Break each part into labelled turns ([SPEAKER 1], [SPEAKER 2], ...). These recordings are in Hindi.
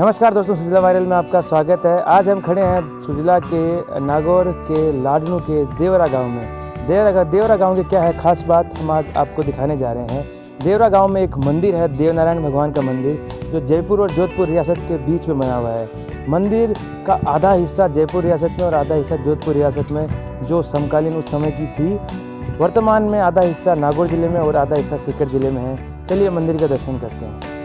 [SPEAKER 1] नमस्कार दोस्तों, सुजिला वायरल में आपका स्वागत है। आज हम खड़े हैं सुजिला के नागौर के लाडनू के देवरा गांव में। देवरा गांव की क्या है खास बात, हम आज आपको दिखाने जा रहे हैं। देवरा गांव में एक मंदिर है, देवनारायण भगवान का मंदिर, जो जयपुर और जोधपुर रियासत के बीच में बना हुआ है। मंदिर का आधा हिस्सा जयपुर रियासत में और आधा हिस्सा जोधपुर रियासत में, जो समकालीन उस समय की थी। वर्तमान में आधा हिस्सा नागौर जिले में और आधा हिस्सा सीकर जिले में है। चलिए मंदिर का दर्शन करते हैं।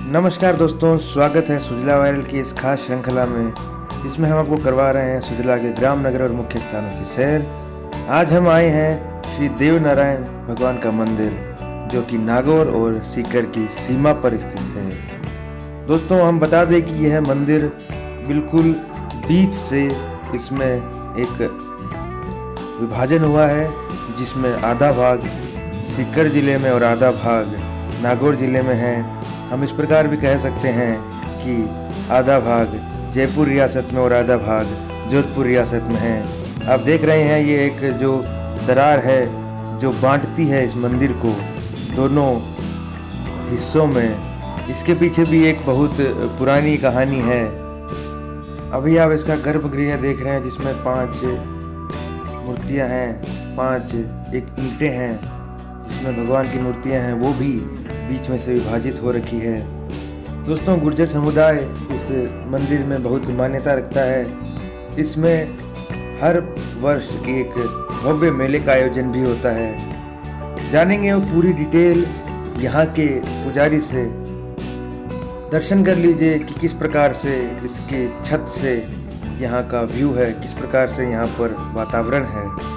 [SPEAKER 1] नमस्कार दोस्तों, स्वागत है सुजिला वायरल की इस खास श्रृंखला में, जिसमें हम आपको करवा रहे हैं सुजिला के ग्राम, नगर और मुख्य स्थानों की सैर। आज हम आए हैं श्री देवनारायण भगवान का मंदिर, जो कि नागौर और सीकर की सीमा पर स्थित है। दोस्तों, हम बता दें कि यह मंदिर बिल्कुल बीच से इसमें एक विभाजन हुआ है, जिसमें आधा भाग सीकर जिले में और आधा भाग नागौर जिले में है। हम इस प्रकार भी कह सकते हैं कि आधा भाग जयपुर रियासत में और आधा भाग जोधपुर रियासत में है। आप देख रहे हैं ये एक जो दरार है जो बांटती है इस मंदिर को दोनों हिस्सों में। इसके पीछे भी एक बहुत पुरानी कहानी है। अभी आप इसका गर्भगृह देख रहे हैं, जिसमें 5 मूर्तियां हैं, 5 एक ईंटें हैं जिसमें भगवान की मूर्तियां हैं, वो भी बीच में से विभाजित हो रखी है। दोस्तों, गुर्जर समुदाय इस मंदिर में बहुत मान्यता रखता है। इसमें हर वर्ष एक भव्य मेले का आयोजन भी होता है। जानेंगे वो पूरी डिटेल यहाँ के पुजारी से। दर्शन कर लीजिए कि किस प्रकार से इसके छत से यहाँ का व्यू है, किस प्रकार से यहाँ पर वातावरण है।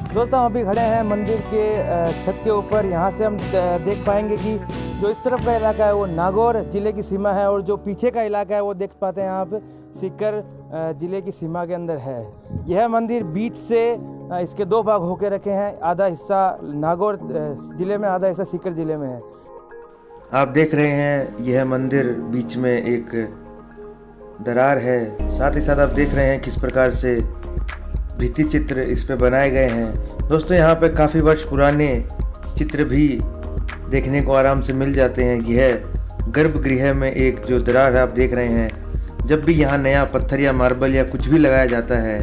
[SPEAKER 1] दोस्तों, अभी खड़े हैं मंदिर के छत के ऊपर। यहाँ से हम देख पाएंगे कि जो इस तरफ का इलाका है वो नागौर जिले की सीमा है, और जो पीछे का इलाका है वो देख पाते हैं आप, सीकर जिले की सीमा के अंदर है। यह मंदिर बीच से इसके 2 भाग होकर रखे हैं, आधा हिस्सा नागौर जिले में, आधा हिस्सा सीकर जिले में है। आप देख रहे हैं यह मंदिर बीच में एक दरार है। साथ ही साथ आप देख रहे हैं किस प्रकार से भित्ति चित्र इस पे बनाए गए हैं। दोस्तों, यहाँ पे काफ़ी वर्ष पुराने चित्र भी देखने को आराम से मिल जाते हैं। यह गर्भगृह में एक जो दरार है आप देख रहे हैं, जब भी यहाँ नया पत्थर या मार्बल या कुछ भी लगाया जाता है,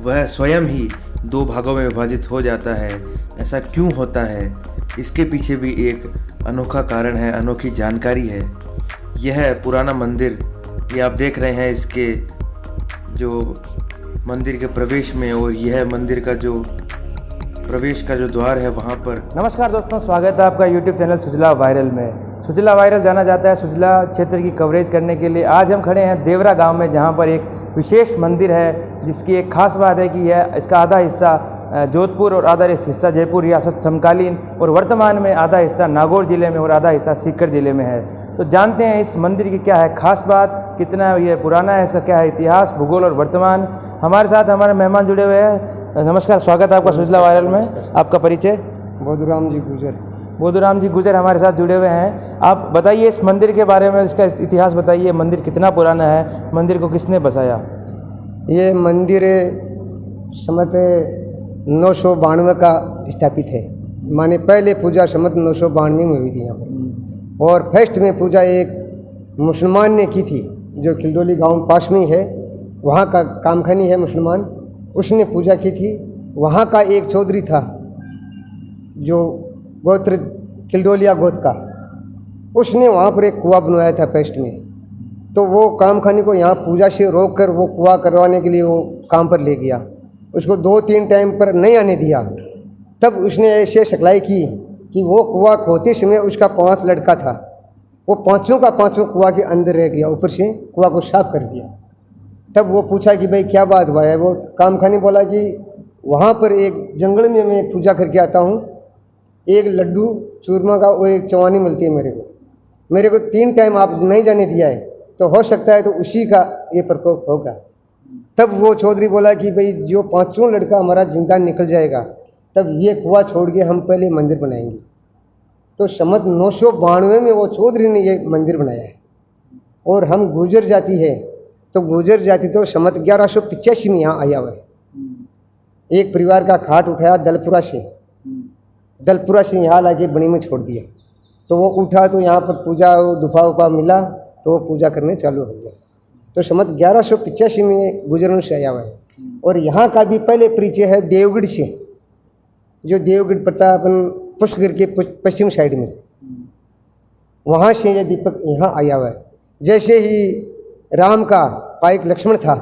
[SPEAKER 1] वह स्वयं ही 2 भागों में विभाजित हो जाता है। ऐसा क्यों होता है, इसके पीछे भी एक अनोखा कारण है, अनोखी जानकारी है। यह पुराना मंदिर, ये आप देख रहे हैं इसके जो मंदिर के प्रवेश में, और यह मंदिर का जो प्रवेश का जो द्वार है वहाँ पर। नमस्कार दोस्तों, स्वागत है आपका YouTube चैनल सुजिला वायरल में। सुजिला वायरल जाना जाता है सुजिला क्षेत्र की कवरेज करने के लिए। आज हम खड़े हैं देवरा गांव में, जहां पर एक विशेष मंदिर है, जिसकी एक खास बात है कि यह इसका आधा हिस्सा जोधपुर और आधा हिस्सा जयपुर रियासत समकालीन, और वर्तमान में आधा हिस्सा नागौर जिले में और आधा हिस्सा सीकर जिले में है। तो जानते हैं इस मंदिर की क्या है खास बात, कितना ये पुराना है, इसका क्या है इतिहास, भूगोल और वर्तमान। हमारे साथ हमारे मेहमान जुड़े हुए हैं। नमस्कार, स्वागत है आपका सुजिला वायरल में। आपका परिचय?
[SPEAKER 2] बोधूराम जी गुजर।
[SPEAKER 1] बोधूराम जी गुजर हमारे साथ जुड़े हुए हैं। आप बताइए इस मंदिर के बारे में, इसका इतिहास बताइए। मंदिर कितना पुराना है, मंदिर को किसने बसाया?
[SPEAKER 2] ये मंदिर सम्मत 992 का स्थापित है। माने पहले पूजा सम्मत 992 में हुई थी यहाँ पर, और फर्स्ट में पूजा एक मुसलमान ने की थी, जो खिलडोली गांव पास में है, वहाँ का कामखनी है मुसलमान, उसने पूजा की थी। वहाँ का एक चौधरी था जो गोत्र खिलडोलिया गोत का, उसने वहाँ पर एक कुआं बनवाया था फर्स्ट में। तो वो कामखानी को यहाँ पूजा से रोक कर वो कुआं करवाने के लिए वो काम पर ले गया। उसको 2-3 टाइम पर नहीं आने दिया। तब उसने ऐसे शक्लाई की कि वो कुआं खोते समय उसका 5 लड़का था, वो पाँचों का पाँचों कुआं के अंदर रह गया, ऊपर से कुआं को साफ कर दिया। तब वो पूछा कि भाई क्या बात हुआ है। वो कामखानी बोला कि वहाँ पर एक जंगल में मैं पूजा करके आता हूँ, एक लड्डू चूरमा का और एक चवानी मिलती है मेरे को 3 टाइम आप नहीं जाने दिया है, तो हो सकता है तो उसी का ये प्रकोप होगा। तब वो चौधरी बोला कि भाई जो 5 लड़का हमारा जिंदा निकल जाएगा, तब ये कुआं छोड़ के हम पहले मंदिर बनाएंगे। तो सम्मत 992 में वो चौधरी ने ये मंदिर बनाया है। और हम गुर्जर जाति है, तो गुर्जर जाति तो सम्मत 1185 में यहाँ आया हुआ है। एक परिवार का खाट उठाया दलपुरा से यहाँ लाके बनी में छोड़ दिया। तो वो उठा तो यहाँ पर पूजा दुफा उपा मिला तो वो पूजा करने चालू हो गया। तो सम्मत 1185 में गुजरन से आया हुआ है। और यहाँ का भी पहले परिचय है देवगढ़ से, जो देवगढ़ पड़ता है अपन पुष्कर के पश्चिम साइड में, वहाँ से यह दीपक यहाँ आया हुआ है। जैसे ही राम का भाई लक्ष्मण था,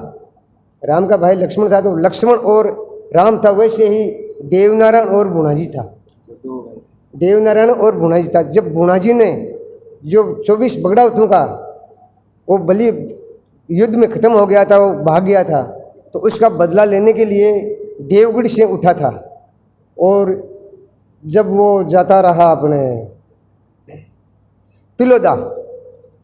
[SPEAKER 2] राम का भाई लक्ष्मण था, तो लक्ष्मण और राम था, वैसे ही देवनारायण और बुणाजी था। देवनारायण और बुणाजी था। जब बुणाजी ने जो 24 बगड़ाउतों का वो बलि युद्ध में ख़त्म हो गया था, वो भाग गया था, तो उसका बदला लेने के लिए देवगढ़ से उठा था। और जब वो जाता रहा अपने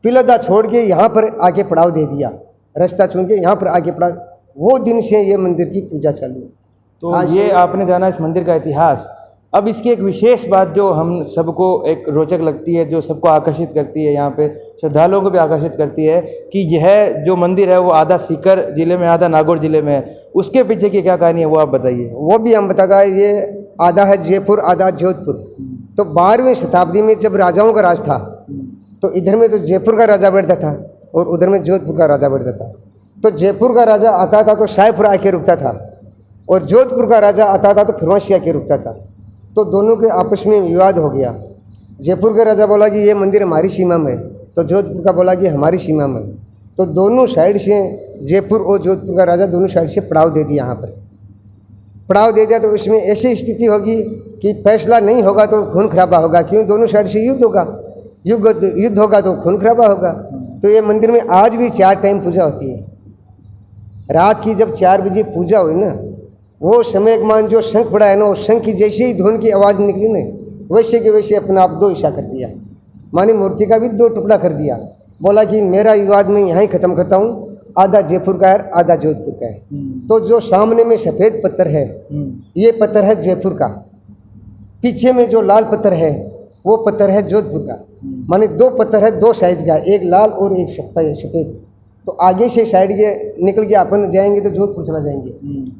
[SPEAKER 2] पिलोदा छोड़ के यहाँ पर आके पड़ाव दे दिया, रास्ता चुन के यहाँ पर आके पड़ा, वो दिन से ये मंदिर की पूजा चालू।
[SPEAKER 1] तो ये आपने जाना इस मंदिर का इतिहास। अब इसकी एक विशेष बात जो हम सबको एक रोचक लगती है, जो सबको आकर्षित करती है, यहाँ पे श्रद्धालुओं को भी आकर्षित करती है कि यह जो मंदिर है वो आधा सीकर ज़िले में, आधा नागौर ज़िले में है। उसके पीछे की क्या कहानी है वो आप बताइए।
[SPEAKER 2] वो भी हम बताता है, ये आधा है जयपुर, आधा जोधपुर। तो 12वीं शताब्दी में जब राजाओं का राज था, तो इधर में तो जयपुर का राजा बैठता था और उधर में जोधपुर का राजा बैठता था। तो जयपुर का राजा आता था तो शाहपुर आके रुकता था, और जोधपुर का राजा आता था तो फिरवाशी आके रुकता था। तो दोनों के आपस में विवाद हो गया। जयपुर का राजा बोला कि ये मंदिर हमारी सीमा में, तो जोधपुर का बोला कि हमारी सीमा में। तो दोनों साइड से, जयपुर और जोधपुर का राजा दोनों साइड से पड़ाव दे दिया। यहाँ पर पड़ाव दे दिया तो उसमें ऐसी स्थिति होगी कि फैसला नहीं होगा तो खून खराबा होगा, क्यों दोनों साइड से युद्ध होगा, युद्ध होगा तो खून खराबा होगा। तो ये मंदिर में आज भी 4 टाइम पूजा होती है। रात की जब 4 बजे पूजा हुई ना, वो समय के मान जो शंख पड़ा है ना, उस शंख की जैसे ही धुन की आवाज़ निकली ना, वैसे के वैसे अपना आप 2 हिस्सा कर दिया। मानी मूर्ति का भी 2 टुकड़ा कर दिया। बोला कि मेरा विवाद मैं यहाँ ही ख़त्म करता हूँ, आधा जयपुर का है, आधा जोधपुर का है। तो जो सामने में सफ़ेद पत्थर है, ये पत्थर है जयपुर का। पीछे में जो लाल पत्थर है वो पत्थर है जोधपुर का। माने 2 पत्थर है, 2 साइज का, एक लाल और एक सफ़ेद। तो आगे से साइड के निकल के अपन जाएंगे तो जोधपुर चला जाएंगे,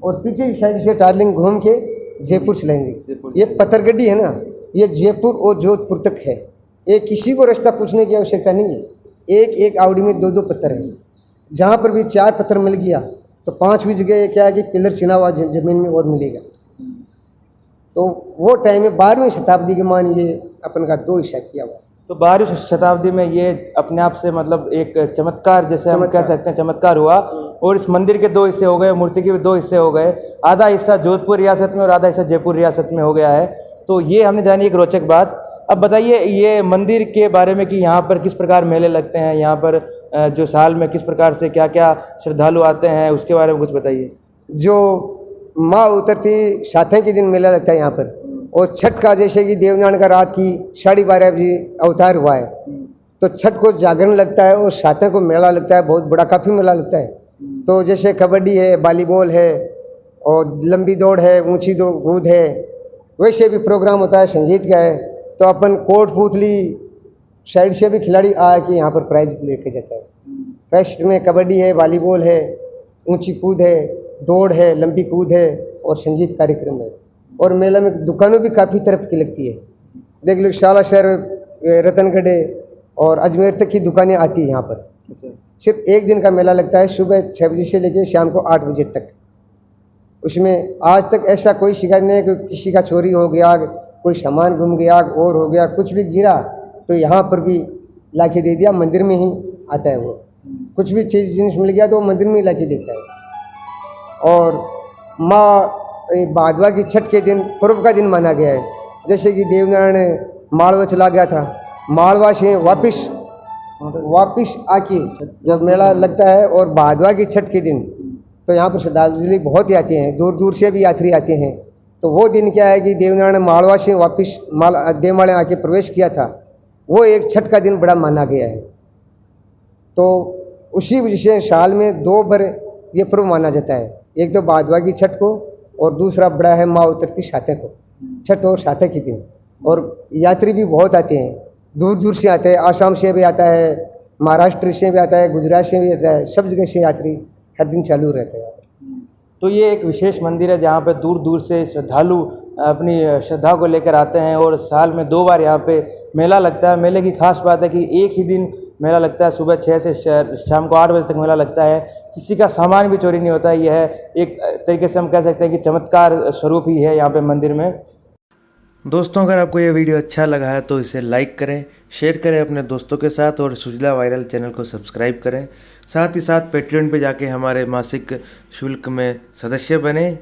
[SPEAKER 2] और पीछे की साइड से टार्लिंग घूम के जयपुर चलाएंगे। ये पत्थरगड्डी है ना, ये जयपुर और जोधपुर तक है। ये किसी को रास्ता पूछने की आवश्यकता नहीं है। एक आवड़ी में 2 पत्थर है। जहाँ पर भी 4 पत्थर मिल गया तो 5वीं जगह क्या है कि पिलर चिना हुआ जमीन में और मिलेगा। तो वो टाइम में 12वीं शताब्दी के मान ये अपन का 2 हिस्सा किया हुआ। तो
[SPEAKER 1] 12वीं शताब्दी में ये अपने आप से मतलब एक चमत्कार जैसे हम कह सकते हैं, चमत्कार हुआ। और इस मंदिर के 2 हिस्से हो गए, मूर्ति के भी 2 हिस्से हो गए। आधा हिस्सा जोधपुर रियासत में और आधा हिस्सा जयपुर रियासत में हो गया है। तो ये हमने जानी एक रोचक बात। अब बताइए ये मंदिर के बारे में कि यहाँ पर किस प्रकार मेले लगते हैं, यहाँ पर जो साल में किस प्रकार से क्या क्या श्रद्धालु आते हैं, उसके बारे में कुछ बताइए।
[SPEAKER 2] जो माँ उतरती सातवें के दिन मेला लगता है यहाँ पर, और छठ का जैसे कि देवनारायण का रात की 12:30 बजे अवतार हुआ है, तो छठ को जागरण लगता है और सातवें को मेला लगता है, बहुत बड़ा काफ़ी मेला लगता है। तो जैसे कबड्डी है, वॉलीबॉल है, और लंबी दौड़ है, ऊंची कूद है, वैसे भी प्रोग्राम होता है, संगीत का है। तो अपन कोटपुतली साइड से भी खिलाड़ी आ के यहाँ पर प्राइज लेके जाता है। फेस्ट में कबड्डी है, वॉलीबॉल है, ऊंची कूद है, दौड़ है, लंबी कूद है और संगीत कार्यक्रम है। और मेला में दुकानों भी काफ़ी तरफ की लगती है। देख लो शालाशहर, रतनगढ़ और अजमेर तक की दुकानें आती है यहाँ पर। सिर्फ एक दिन का मेला लगता है, सुबह 6 बजे से लेकर शाम को 8 बजे तक। उसमें आज तक ऐसा कोई शिकायत नहीं है कि किसी का चोरी हो गया, कोई सामान गुम गया और हो गया, कुछ भी गिरा तो यहाँ पर भी लाके दे दिया। मंदिर में ही आता है वो, कुछ भी चीज़ जिनिस मिल गया तो वो मंदिर में ही लाके देता है। और माँ भादवा की छठ के दिन पर्व का दिन माना गया है। जैसे कि देवनारायण मालवा चला गया था, मालवा से वापिस आके जब मेला लगता है और भादवा की छठ के दिन, तो यहाँ पर श्रद्धालु बहुत ही आते हैं, दूर दूर से भी यात्री आते हैं। तो वो दिन क्या है कि देवनारायण मालवा से वापिस देवमाड़े आके प्रवेश किया था, वो एक छठ का दिन बड़ा माना गया है। तो उसी वजह से साल में 2 बार ये पर्व माना जाता है, एक तो भादवा की छठ को और दूसरा बड़ा है माँ उतरती सातवें को, छठ और सातवें के दिन। और यात्री भी बहुत आते हैं, दूर दूर से आते हैं, आसाम से भी आता है, महाराष्ट्र से भी आता है, गुजरात से भी आता है, सब जगह से यात्री हर दिन चालू रहते हैं।
[SPEAKER 1] तो ये एक विशेष मंदिर है जहाँ पे दूर दूर से श्रद्धालु अपनी श्रद्धा को लेकर आते हैं और साल में 2 बार यहाँ पे मेला लगता है। मेले की खास बात है कि एक ही दिन मेला लगता है, सुबह 6 से शाम को 8 बजे तक मेला लगता है। किसी का सामान भी चोरी नहीं होता है। यह एक तरीके से हम कह सकते हैं कि चमत्कार स्वरूप ही है यहाँ पे मंदिर में। दोस्तों, अगर आपको ये वीडियो अच्छा लगा है तो इसे लाइक करें, शेयर करें अपने दोस्तों के साथ और सुजला वायरल चैनल को सब्सक्राइब करें। साथ ही साथ पेट्रियन पे जाके हमारे मासिक शुल्क में सदस्य बने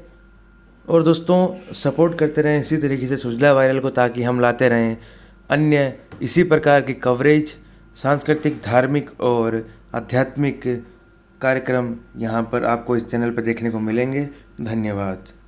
[SPEAKER 1] और दोस्तों सपोर्ट करते रहें इसी तरीके से सुजला वायरल को, ताकि हम लाते रहें अन्य इसी प्रकार की कवरेज, सांस्कृतिक, धार्मिक और आध्यात्मिक कार्यक्रम यहाँ पर आपको इस चैनल पर देखने को मिलेंगे। धन्यवाद।